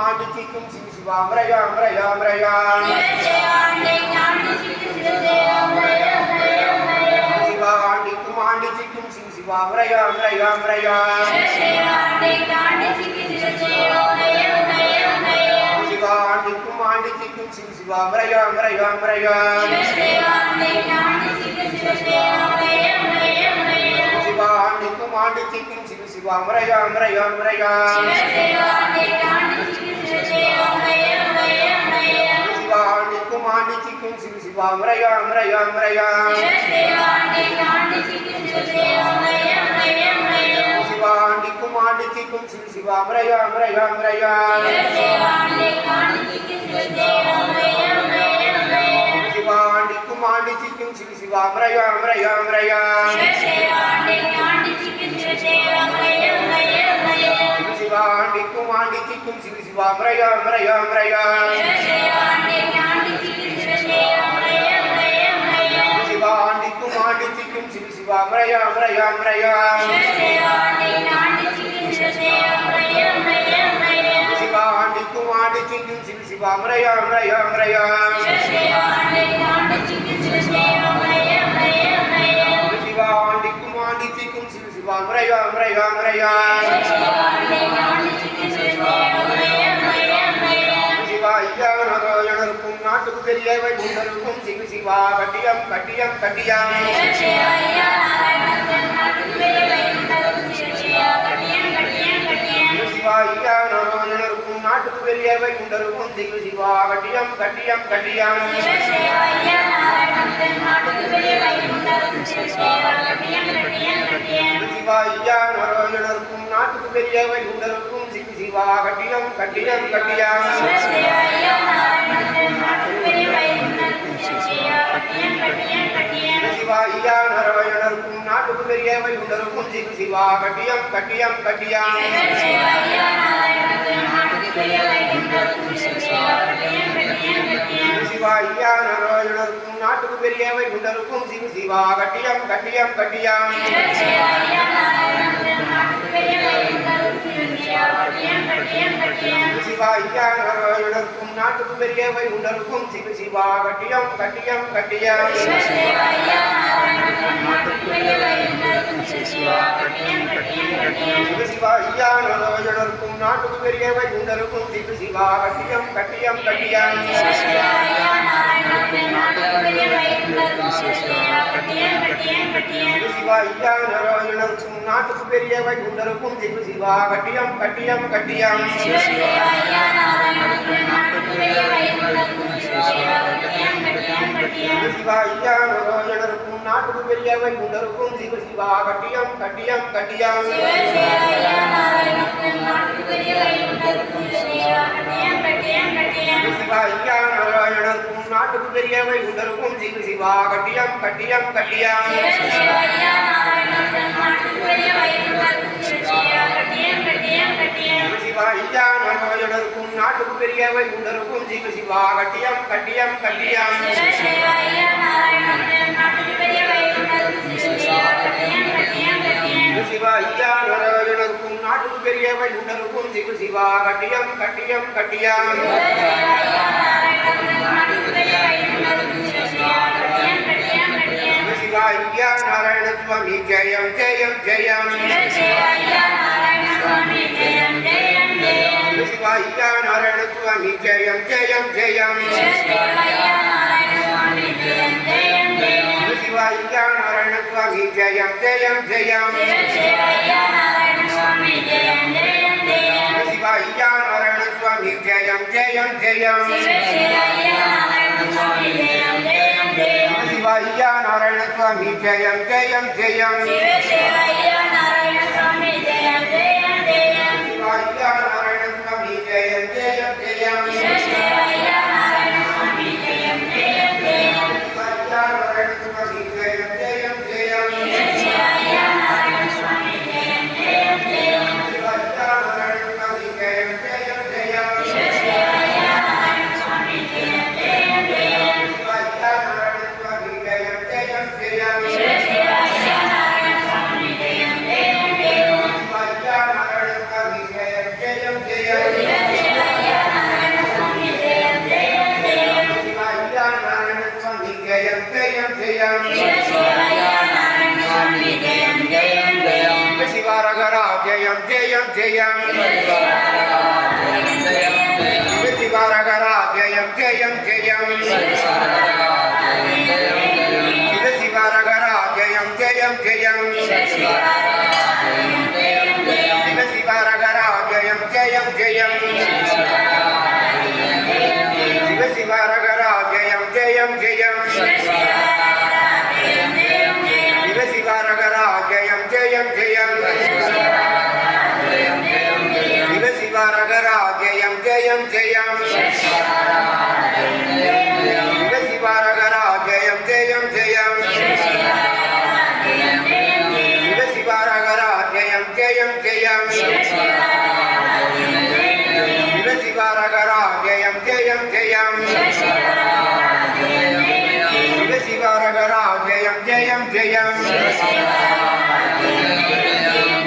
Maduchikum சிவாம் ரயாம் ரயாம் ரயாம் சிவாண்டிக்கும் ஆண்டிக்கும் சிவ சிவாம் ரயாம் ரயாம் ரயாம் சிவாண்டிக்கும் ஆண்டிக்கும் சிவ சிவாம் ரயாம் ரயாம் ரயாம் சிவாண்டிக்கும் ஆண்டிக்கும் சிவ சிவாம் ரயாம் ரயாம் ரயாம் சிவாண்டிக்கும் ஆண்டிக்கும் சிவ சிவாம் ரயாம் ரயாம் ரயாம் சிவாண்டிக்கும் ஆண்டிக்கும் சிவ சிவாம் ரயாம் ரயாம் ரயாம் சிவாண்டிக்கும் ஆண்டிக்கும் சிவ சிவாம் ரயாம் ரயாம் ரயாம் சிவாண்டிக்கும் ஆண்டிக்கும் சிவ சிவாம் ரயாம் ரயாம் ரயாம் சிவாண்டிக்கும் ஆண்டிக்கும் சிவ சிவாம் ரயாம் ரயாம் ரயாம் சிவாண்டிக்கும் ஆண்டிக்கும் சிவ சிவாம் ரயாம் ரயாம் ரயாம் சிவாண்டிக்கும் ஆண்டிக்கும் சிவ சிவாம் ரயாம் ரயாம் ரயாம் சிவாய்யா நாராயணருக்கும் நாட்டுக்கு பெரியவை உங்களுக்கும் சிவ சிவா கட்டியம் கட்டியம் கட்டியம் சிவாய்யா நாராயணருக்கும் நாட்டுக்கு பெரியவை உங்களுக்கும் சிவ சிவா கட்டியம் கட்டியம் கட்டியம் சிவாய்யா நாராயணருக்கும் நாட்டுக்கு பெரியவை உங்களுக்கும் சிவ சிவா கட்டியம் கட்டியம் கட்டியம் சிவாய்யா நாராயணருக்கும் நாட்டுக்கு பெரியவை உங்களுக்கும் சிவ சிவா கட்டியம் கட்டியம் கட்டியம் சிவாய்யா நாராயணருக்கும் நாட்டுக்கு பெரியவை உங்களுக்கும் சிவ சிவா கட்டியம் கட்டியம் கட்டியம் சிவாய்யா நாராயணருக்கும் நாட்டுக்கு பெரியவை உங்களுக்கும் சிவ சிவா கட்டியம் கட்டியம் கட்டியம் சிவாய்யா நாராயணருக்கும் நாட்டுக்கு பெரியவை உங்களுக்கும் சிவ சிவா கட்டியம் கட்டியம் கட்டியம் சிவாய்யா நாராயணருக்கும் நாட்டுக்கு பெரியவை உங்களுக்கும் சிவ சிவா கட்டியம் கட்டியம் கட்டியம் சிவாய்யா நாராயணருக்கும் நாட்டுக்கு பெரியவை உங்களுக்கும் சிவ சிவா கட்டியம் கட்டியம் கட்டியம் சிவாய்யா நாராயணருக்கும் நாட்டுக்கு பெரியவை உங்களுக்கும் சிவ சிவா கட்டியம் கட்டியம் கட்டியம் சிவாய்யா நாராயணருக்கும் நாட்டுக்கு பெரியவை உங்களுக்கும் சிவ சிவா கட்டியம் கட்டியம் கட்டியம் சிவாய்யா நாராயணருக்கும் நாட்டுக்கு பெரியவை உங்களுக்கும் சிவ சிவா கட்டியம் கட்டியம் கட்டியம் சிவாய்யா நாராயண சுவாமி ஜெயம் ஜெயம் ஜெயம் சிவாய்யா நாராயண சுவாமி ஜெயம் ஜெயம் ஜெயம் சிவாய்யா நாராயண சுவாமி ஜெயம் ஜெயம் ஜெயம் சிவாய்யா நாராயண சுவாமி ஜெயம் ஜெயம் ஜெயம் சிவாய்யா நாராயண சுவாமி ஜெயம் ஜெயம் ஜெயம் சிவாய்யா நாராயண சுவாமி ஜெயம் ஜெயம் ஜெயம் சிவாய்யா நாராயண சுவாமி ஜெயம் ஜெயம் ஜெயம் சிவாய்யா நாராயண சுவாமி ஜெயம் ஜெயம் ஜெயம் சிவாய்யா நாராயண சுவாமி ஜெயம் ஜெயம் ஜெயம் சிவாய்யா நாராயண சுவாமி ஜெயம் ஜெயம் ஜெயம் சிவாய்யா நாராயண சுவாமி ஜெயம் ஜெயம் ஜெயம் சிவாய்யா நாராயண சுவாமி ஜெயம் ஜெயம் ஜெயம் சிவாய்யா நாராயண சுவாமி ஜெயம் ஜெயம் ஜெயம் சிவாய்யா நாராயண சுவாமி ஜெயம் ஜெயம் ஜெயம் சிவாய்யா ஜெயம் சிவசிவாரகரா ஜெயம் ஜெயம் ஜெயம் சிவசிவாரகரா ஜெயம் ஜெயம் ஜெயம் சிவசிவாரகரா ஜெயம் ஜெயம் ஜெயம் சிவசிவாரகரா ஜெயம் ஜெயம் ஜெயம் சிவசிவாரகரா ஜெயம் ஜெயம் ஜெயம் சிவசிவாரகரா ஜெயம் ஜெயம் ஜெயம் சிவசிவாரகரா ஜெயம் ஜெயம் ஜெயம் சிவசிவாரகரா ஜெயம் ஜெயம் ஜெயம் சிவசிவாரகரா ஜெயம் ஜெயம் ஜெயம் சிவசிவாரகரா ஜெயம் ஜெயம் ஜெயம்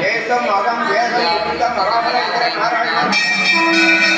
தேசம் மதம் வேதம் மகாபல நாராயணன்